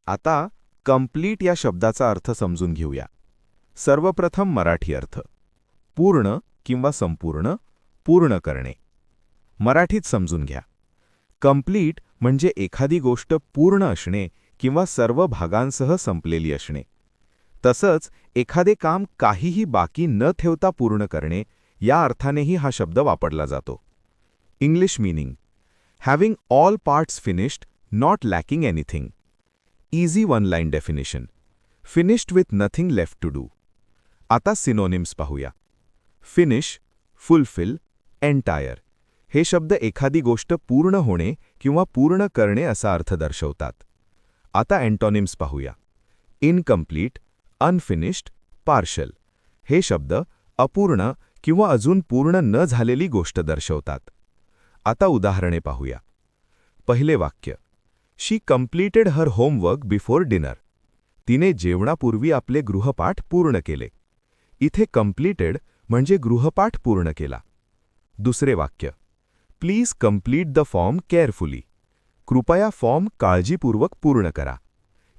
आता कंप्लीट या शब्दाचा अर्थ समजून घेऊया. सर्वप्रथम मराठी अर्थ. पूर्ण किंवा संपूर्ण, पूर्ण करणे. मराठीत समजून घ्या. कंप्लीट म्हणजे एखादी गोष्ट पूर्ण असणे किंवा सर्व भागांसह संपलेली असणे. तसंच एखादे काम काहीही बाकी न ठेवता पूर्ण करणे या अर्थानेही हा शब्द वापरला जातो. English meaning: having all parts finished, not lacking anything. Easy one line definition: finished with nothing left to do. आता सिनोनिम्स पाहूया. फिनिश, फुलफिल, एंटायर हे शब्द एखादी गोष्ट पूर्ण होणे किंवा पूर्ण करणे असा अर्थ दर्शवतात. आता अँटोनिम्स पाहूया. इनकम्प्लीट, अनफिनिश्ड, पार्शल हे शब्द अपूर्ण किंवा अजून पूर्ण न झालेली गोष्ट दर्शवतात. आता उदाहरणे पाहूया. पहिले वाक्य: she completed her homework before dinner. तिने जेवणापूर्वी आपले गृहपाठ पूर्ण केले. इथे कंप्लीटेड म्हणजे गृहपाठ पूर्ण केला. दुसरे वाक्य: please complete the form carefully. कृपया फॉर्म काळजीपूर्वक पूर्ण करा.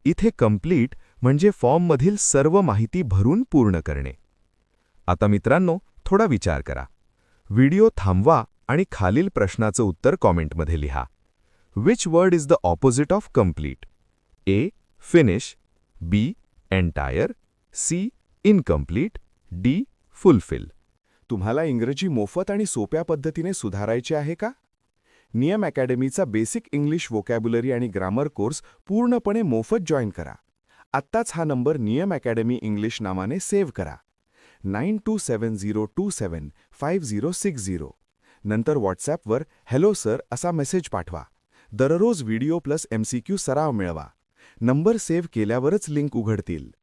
इथे कंप्लीट म्हणजे फॉर्ममधील सर्व माहिती भरून पूर्ण करणे. आता मित्रांनो, थोडा विचार करा. व्हिडिओ थांबवा आणि खालील प्रश्नाचं उत्तर कॉमेंटमध्ये लिहा. Which word is the opposite of complete? A. Finish, B. Entire, C. Incomplete, D. Fulfil. तुम्हाला इंग्रजी मोफत आणि सोप्या पद्धतीने सुधारायचे आहे का? नियम अकॅडमीचा बेसिक इंग्लिश व्होकॅब्युलरी आणि ग्रामर कोर्स पूर्णपणे मोफत जॉईन करा. आत्ताच हा नंबर नियम अकॅडमी इंग्लिश नावाने सेव्ह करा. 9270275060. नंतर व्हॉट्सॲपवर हॅलो सर असा मेसेज पाठवा. दररोज व्हिडिओ प्लस MCQ सराव मिळवा. नंबर सेव्ह केल्यावरच लिंक उघडतील.